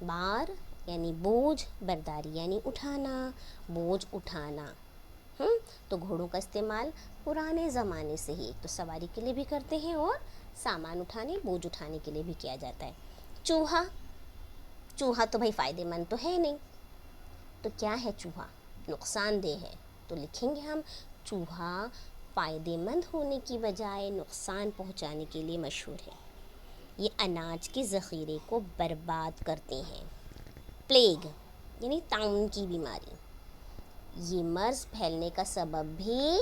بار یعنی بوجھ، برداری یعنی اٹھانا، بوجھ اٹھانا۔ تو گھوڑوں کا استعمال پرانے زمانے سے ہی ایک تو سواری کے لیے بھی کرتے ہیں اور سامان اٹھانے، بوجھ اٹھانے کے لیے بھی کیا جاتا ہے۔ چوہا، چوہا تو بھائی فائدے مند تو ہے نہیں، تو کیا ہے چوہا؟ نقصان دہ ہے۔ تو لکھیں گے ہم چوہا فائدے مند ہونے کی بجائے نقصان پہنچانے کے لیے مشہور ہے۔ یہ اناج کے ذخیرے کو برباد کرتے ہیں۔ پلیگ یعنی طاعون کی بیماری، یہ مرض پھیلنے کا سبب بھی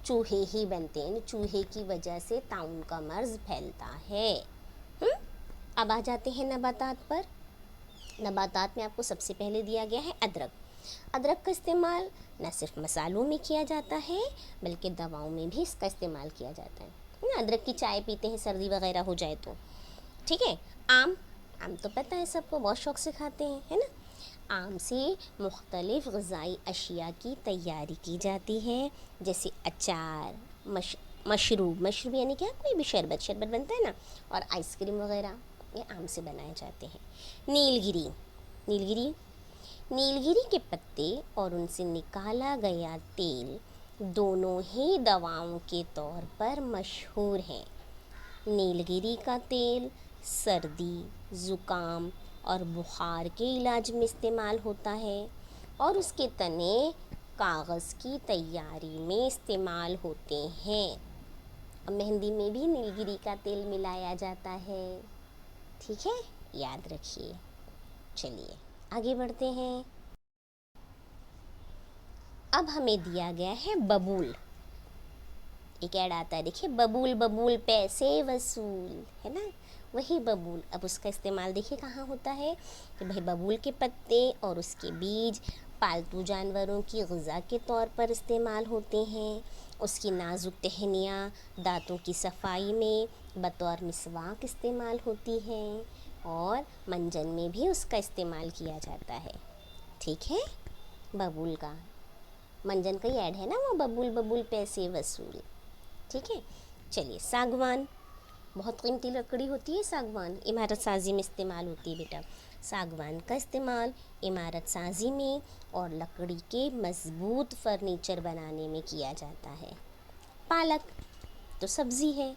چوہے ہی بنتے ہیں، چوہے کی وجہ سے طاعون کا مرض پھیلتا ہے۔ اب آ جاتے ہیں نباتات پر۔ نباتات میں آپ کو سب سے پہلے دیا گیا ہے ادرک۔ ادرک کا استعمال نہ صرف مسالوں میں کیا جاتا ہے بلکہ دواؤں میں بھی اس کا استعمال کیا جاتا ہے۔ ادرک کی چائے پیتے ہیں سردی وغیرہ ہو جائے تو، ٹھیک ہے۔ آم تو پتہ ہے سب کو، بہت شوق سے کھاتے ہیں، ہے نا۔ آم سے مختلف غذائی اشیاء کی تیاری کی جاتی ہے، جیسے اچار، مشروب یعنی کیا، کوئی بھی شربت بنتا ہے نا، اور آئس کریم وغیرہ یہ آم سے بنائے جاتے ہیں۔ نیلگری کے پتے اور ان سے نکالا گیا تیل دونوں ہی دواؤں کے طور پر مشہور ہیں۔ نیلگری کا تیل سردی، زکام اور بخار کے علاج میں استعمال ہوتا ہے، اور اس کے تنے کاغذ کی تیاری میں استعمال ہوتے ہیں۔ مہندی میں بھی نیلگری کا تیل ملایا جاتا ہے، ٹھیک ہے، یاد رکھیے۔ چلیے آگے بڑھتے ہیں۔ اب ہمیں دیا گیا ہے ببول۔ ایک ایڈ آتا ہے، دیکھیے، ببول پیسے وصول، ہے نا، وہی ببول۔ اب اس کا استعمال دیکھیے کہاں ہوتا ہے کہ بھائی ببول کے پتے اور اس کے بیج پالتو جانوروں کی غذا کے طور پر استعمال ہوتے ہیں۔ اس کی نازک ٹہنیاں دانتوں کی صفائی میں بطور مسواک استعمال ہوتی ہیں، اور منجن میں بھی اس کا استعمال کیا جاتا ہے، ٹھیک ہے۔ ببول کا منجن کا ہی ایڈ ہے نا وہ، ببول پیسے وصول، ٹھیک ہے۔ چلیے، ساگوان، بہت قیمتی لکڑی ہوتی ہے ساگوان، عمارت سازی میں استعمال ہوتی ہے بیٹا۔ ساگوان کا استعمال عمارت سازی میں اور لکڑی کے مضبوط فرنیچر بنانے میں کیا جاتا ہے۔ پالک تو سبزی ہے۔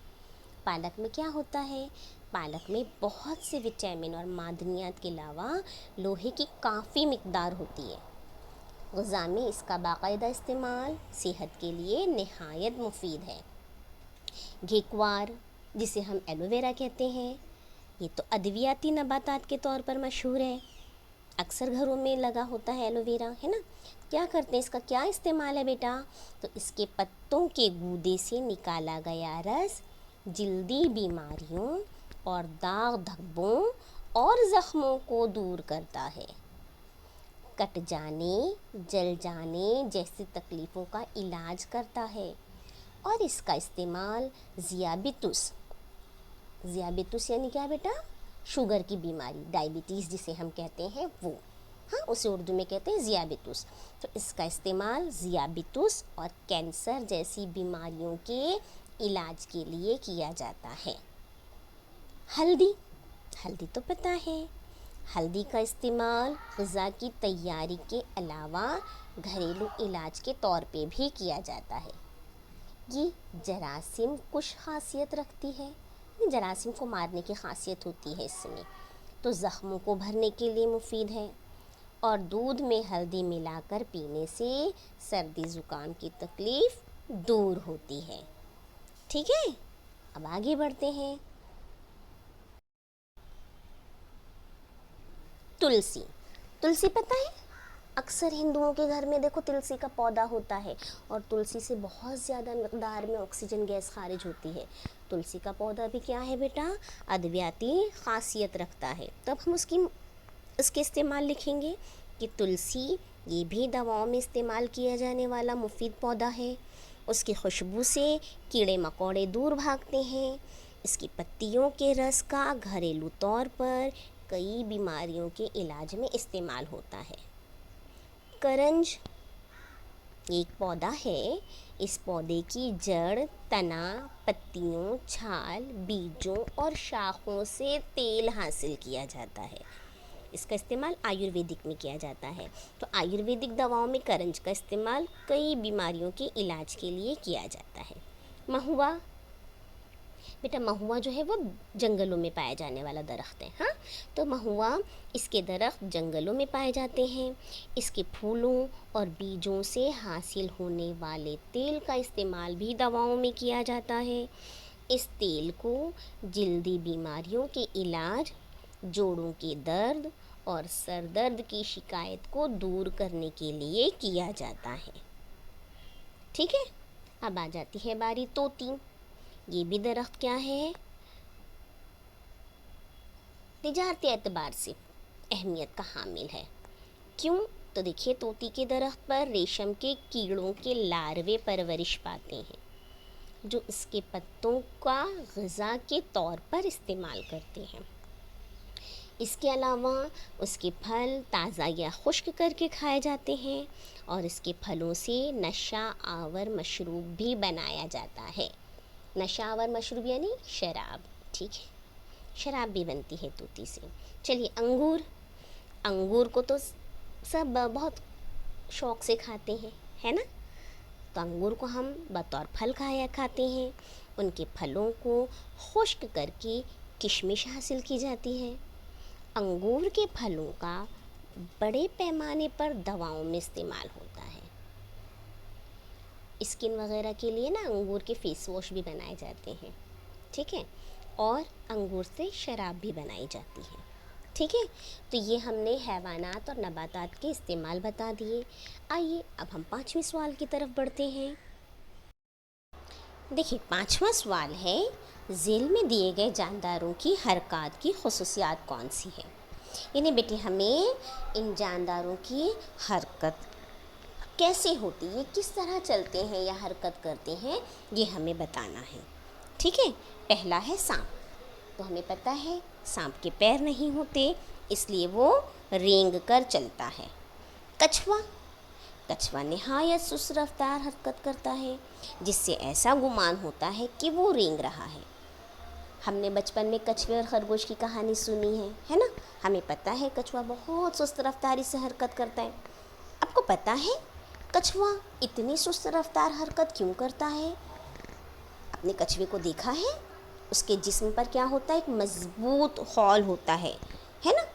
پالک میں کیا ہوتا ہے؟ پالک میں بہت سے وٹامن اور معدنیات کے علاوہ لوہے کی کافی مقدار ہوتی ہے۔ غذا میں اس کا باقاعدہ استعمال صحت کے لیے نہایت مفید ہے۔ گھیکوار، جسے ہم ایلو ویرا کہتے ہیں، یہ تو ادویاتی نباتات کے طور پر مشہور ہے۔ اکثر گھروں میں لگا ہوتا ہے ایلو ویرا، ہے نا۔ کیا کرتے ہیں، اس کا کیا استعمال ہے بیٹا؟ تو اس کے پتوں کے گودے سے نکالا گیا رس جلدی بیماریوں اور داغ دھبوں اور زخموں کو دور کرتا ہے۔ کٹ جانے، جل جانے جیسی تکلیفوں کا علاج کرتا ہے، اور اس کا استعمال ذیابیطس یعنی کیا بیٹا؟ شوگر کی بیماری، ڈائبٹیز جسے ہم کہتے ہیں وہ، ہاں، اسے اردو میں کہتے ہیں ذیابیطس۔ تو اس کا استعمال ذیابیطس اور کینسر جیسی بیماریوں کے علاج کے لیے کیا جاتا ہے۔ ہلدی تو پتہ ہے، ہلدی کا استعمال غذا کی تیاری کے علاوہ گھریلو علاج کے طور پہ بھی کیا جاتا ہے۔ یہ جراثیم کش خاصیت رکھتی ہے، جراثیم کو مارنے کی خاصیت ہوتی ہے اس میں، تو زخموں کو بھرنے کے لیے مفید ہے، اور دودھ میں ہلدی ملا کر پینے سے سردی زکام کی تکلیف دور ہوتی ہے، ٹھیک ہے۔ اب آگے بڑھتے ہیں۔ تلسی پتہ ہے، اکثر ہندوؤں کے گھر میں دیکھو تلسی کا پودا ہوتا ہے، اور تلسی سے بہت زیادہ مقدار میں آکسیجن گیس خارج ہوتی ہے۔ تلسی کا پودا بھی کیا ہے بیٹا؟ ادویاتی خاصیت رکھتا ہے۔ تب ہم اس کے استعمال لکھیں گے کہ تلسی یہ بھی دواؤں میں استعمال کیا جانے والا مفید پودا ہے۔ اس کی خوشبو سے کیڑے مکوڑے دور بھاگتے ہیں۔ اس کی پتیوں کے رس کا گھریلو طور پر کئی بیماریوں کے علاج میں استعمال ہوتا ہے۔ کرنج ایک پودا ہے، اس پودے کی جڑ، تنا، پتیوں، چھال، بیجوں اور شاخوں سے تیل حاصل کیا جاتا ہے۔ اس کا استعمال آیورویدک میں کیا جاتا ہے. تو آیورویدک دواؤں میں کرنج کا استعمال کئی بیماریوں کے علاج کے لیے کیا جاتا ہے. مہوا بیٹا مہوا جو ہے وہ جنگلوں میں پایا جانے والا درخت ہے. ہاں تو مہوا اس کے درخت جنگلوں میں پائے جاتے ہیں. اس کے پھولوں اور بیجوں سے حاصل ہونے والے تیل کا استعمال بھی دواؤں میں کیا جاتا ہے. اس تیل کو جلدی بیماریوں کے علاج، جوڑوں کے درد اور سر درد کی شکایت کو دور کرنے کے لیے کیا جاتا ہے. ٹھیک ہے. اب آ جاتی ہے باری توتی. یہ بھی درخت کیا ہے؟ تجارتی اعتبار سے اہمیت کا حامل ہے. کیوں؟ تو دیکھیے توتی کے درخت پر ریشم کے کیڑوں کے لاروے پرورش پاتے ہیں جو اس کے پتوں کا غذا کے طور پر استعمال کرتے ہیں. اس کے علاوہ اس کے پھل تازہ یا خشک کر کے کھائے جاتے ہیں اور اس کے پھلوں سے نشہ آور مشروب بھی بنایا جاتا ہے. نشہ آور مشروب یعنی شراب. ٹھیک ہے، شراب بھی بنتی ہے توتی سے. چلیے انگور. انگور کو تو سب بہت شوق سے کھاتے ہیں، ہے نا. تو انگور کو ہم بطور پھل کھاتے ہیں. ان کے پھلوں کو خشک کر کے کشمش حاصل کی جاتی ہے. انگور کے پھلوں کا بڑے پیمانے پر دواؤں میں استعمال ہوتا ہے. اسکن وغیرہ کے لیے نا انگور کے فیس واش بھی بنائے جاتے ہیں. ٹھیک ہے. اور انگور سے شراب بھی بنائی جاتی ہے. ٹھیک ہے. تو یہ ہم نے حیوانات اور نباتات کے استعمال بتا دیے. آئیے اب ہم 5ویں سوال کی طرف بڑھتے ہیں. دیکھیے 5واں سوال ہے ذیل میں دیے گئے جانداروں کی حرکات کی خصوصیات کون سی ہے؟ یعنی بیٹے ہمیں ان جانداروں کی حرکت کیسے ہوتی ہے، کس طرح چلتے ہیں یا حرکت کرتے ہیں، یہ ہمیں بتانا ہے. ٹھیک ہے. پہلا ہے سانپ. تو ہمیں پتہ ہے سانپ کے پیر نہیں ہوتے اس لیے وہ رینگ کر چلتا ہے. کچھوا. کچھوا نہایت سست رفتار حرکت کرتا ہے جس سے ایسا گمان ہوتا ہے کہ وہ رینگ رہا ہے. ہم نے بچپن میں کچھوے اور خرگوش کی کہانی سنی ہے نا. ہمیں پتہ ہے کچھوا بہت سست رفتاری سے حرکت کرتا ہے. آپ کو پتہ ہے کچھوا اتنی سست رفتار حرکت کیوں کرتا ہے؟ اپنے کچھوے کو دیکھا ہے؟ اس کے جسم پر کیا ہوتا ہے؟ ایک مضبوط خول ہوتا ہے نا.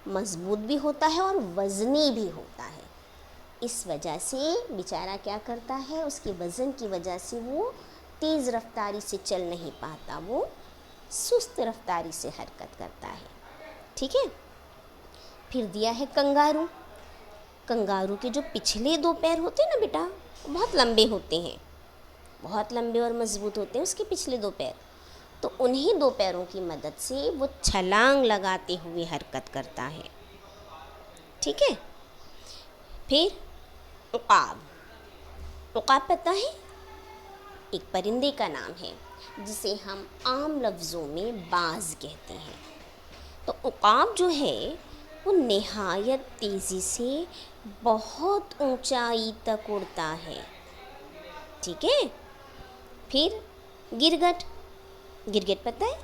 مضبوط بھی ہوتا ہے اور وزنی بھی ہوتا ہے. اس وجہ سے بیچارہ کیا کرتا ہے، اس کے وزن کی وجہ سے وہ تیز رفتاری سے چل نہیں پاتا، وہ سست رفتاری سے حرکت کرتا ہے. ٹھیک ہے. پھر دیا ہے کنگارو. کنگارو کے جو پچھلے 2 پیر ہوتے ہیں نا بیٹا بہت لمبے ہوتے ہیں، بہت لمبے اور مضبوط ہوتے ہیں اس کے پچھلے 2 پیر. تو انہی 2 پیروں کی مدد سے وہ چھلانگ لگاتے ہوئے حرکت کرتا ہے. ٹھیک ہے. پھر عقاب. عقاب پتہ ہے ایک پرندے کا نام ہے جسے ہم عام لفظوں میں باز کہتے ہیں. تو عقاب جو ہے وہ نہایت تیزی سے بہت اونچائی تک اڑتا ہے. ٹھیک ہے. پھر گرگٹ. گرگٹ پتہ ہے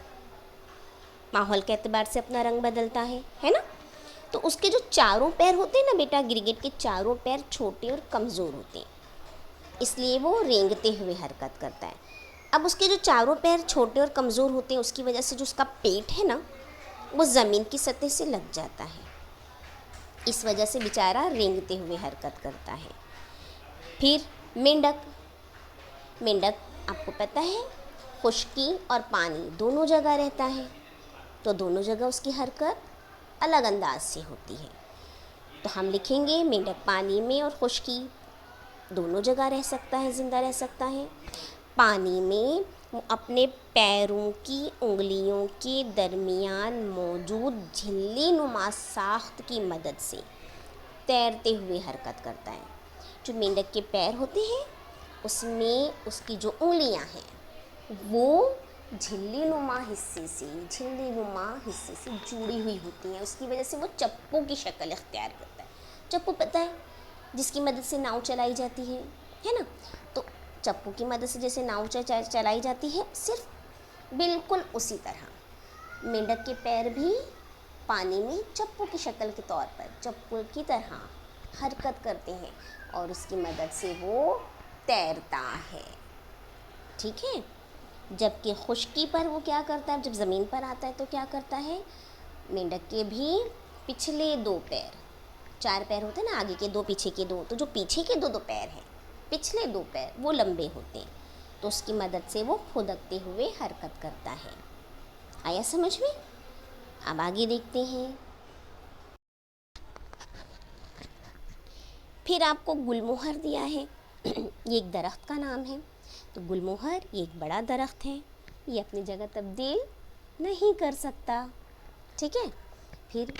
ماحول کے اعتبار سے اپنا رنگ بدلتا ہے نا. تو اس کے جو چاروں پیر ہوتے ہیں نا بیٹا گرگٹ کے چاروں پیر چھوٹے اور کمزور ہوتے ہیں اس لیے وہ رینگتے ہوئے حرکت کرتا ہے. اب اس کے جو چاروں پیر چھوٹے اور کمزور ہوتے ہیں اس کی وجہ سے جو اس کا پیٹ ہے نا وہ زمین کی سطح سے لگ جاتا ہے، اس وجہ سے بیچارہ رینگتے ہوئے حرکت کرتا ہے. پھر مینڈک. مینڈک آپ کو پتہ ہے خشکی اور پانی دونوں جگہ رہتا ہے تو دونوں جگہ اس کی حرکت الگ انداز سے ہوتی ہے. تو ہم لکھیں گے مینڈک پانی میں اور خشکی دونوں جگہ رہ سکتا ہے، زندہ رہ سکتا ہے. پانی میں وہ اپنے پیروں کی انگلیوں کے درمیان موجود جھلی نما ساخت کی مدد سے تیرتے ہوئے حرکت کرتا ہے. جو مینڈک کے پیر ہوتے ہیں اس میں اس کی جو انگلیاں ہیں وہ جھلی نما حصے سے جڑی ہوئی ہوتی ہیں، اس کی وجہ سے وہ چپو کی شکل اختیار کرتا ہے. چپو پتہ ہے جس کی مدد سے ناؤ چلائی جاتی ہے نا. تو چپو کی مدد سے جیسے ناؤ چلائی جاتی ہے صرف بالکل اسی طرح مینڈک کے پیر بھی پانی میں چپو کی شکل کے طور پر چپو کی طرح حرکت کرتے ہیں اور اس کی مدد سے وہ تیرتا ہے. ٹھیک ہے. جبکہ خشکی پر وہ کیا کرتا ہے، جب زمین پر آتا ہے تو کیا کرتا ہے، مینڈک کے بھی پچھلے 2 پیر، 4 پیر ہوتے ہیں نا، آگے کے 2 پیچھے کے 2، تو جو پیچھے کے 2 پیر ہیں، پچھلے 2 پیر وہ لمبے ہوتے ہیں، تو اس کی مدد سے وہ پھدکتے ہوئے حرکت کرتا ہے. آیا سمجھ میں؟ اب آگے دیکھتے ہیں. پھر آپ کو گل موہر دیا ہے. یہ ایک درخت کا نام ہے. تو گل موہر یہ ایک بڑا درخت ہے، یہ اپنی جگہ تبدیل نہیں کر سکتا. ٹھیک ہے. پھر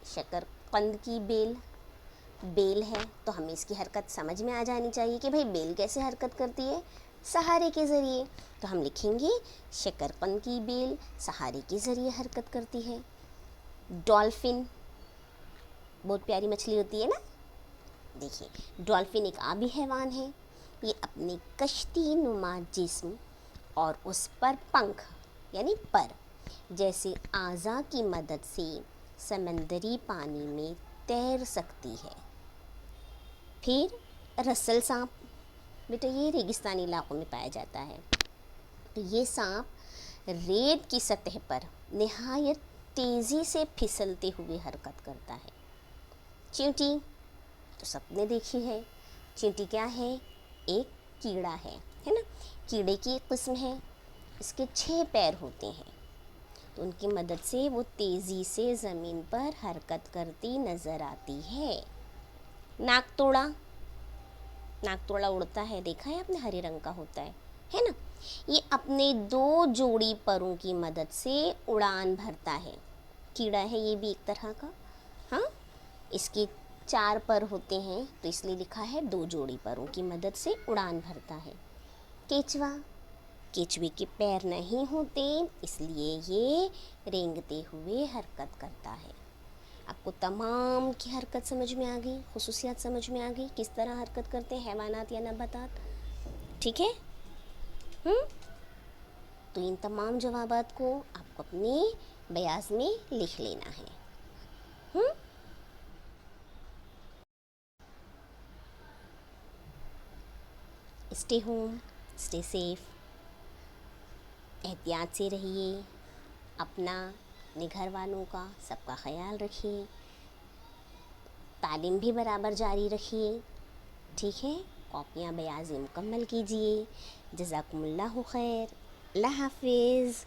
شکر قند کی بیل ہے، تو ہمیں اس کی حرکت سمجھ میں آ جانی چاہیے کہ بھئی بیل کیسے حرکت کرتی ہے، سہارے کے ذریعے. تو ہم لکھیں گے شکر قند کی بیل سہارے کے ذریعے حرکت کرتی ہے. ڈولفن بہت پیاری مچھلی ہوتی ہے نا. دیکھیے ڈولفن ایک آبی حیوان ہے. یہ اپنے کشتی نما جسم اور اس پر پنکھ یعنی پر جیسے اعضاء کی مدد سے سمندری پانی میں تیر سکتی ہے. پھر رسل سانپ، بیٹا یہ ریگستانی علاقوں میں پایا جاتا ہے. تو یہ سانپ ریت کی سطح پر نہایت تیزی سے پھسلتے ہوئے حرکت کرتا ہے. چینٹی تو سب نے دیکھی ہے. چینٹی کیا ہے، ایک کیڑا ہے نا. کیڑے کی ایک قسم ہے، اس کے 6 پیر ہوتے ہیں. تو ان کی مدد سے وہ تیزی سے زمین پر حرکت کرتی نظر آتی ہے. ناک توڑا اڑتا ہے، دیکھا ہے آپ نے، ہرے رنگ کا ہوتا ہے نا. یہ اپنے 2 جوڑی پروں کی مدد سے اڑان بھرتا ہے. کیڑا ہے یہ بھی ایک طرح کا. ہاں، اس کے 4 پر ہوتے ہیں تو اس لیے لکھا ہے 2 جوڑی پروں کی مدد سے اڑان بھرتا ہے. کیچوے کے پیر نہیں ہوتے، اس لیے یہ رینگتے ہوئے حرکت کرتا ہے. آپ کو تمام کی حرکت سمجھ میں آ گئی، خصوصیات سمجھ میں آ گئی، کس طرح حرکت کرتے ہیں حیوانات یا نباتات. ٹھیک ہے. تو ان تمام جوابات کو آپ کو اپنے بیاض میں لکھ لینا ہے. اسٹے ہوم، اسٹے سیف، احتیاط سے رہیے، اپنا، اپنے گھر والوں کا، سب کا خیال رکھیے. تعلیم بھی برابر جاری رکھیے. ٹھیک ہے. کاپیاں بیاض مکمل کیجیے. جزاکم اللہ خیر. اللہ حافظ.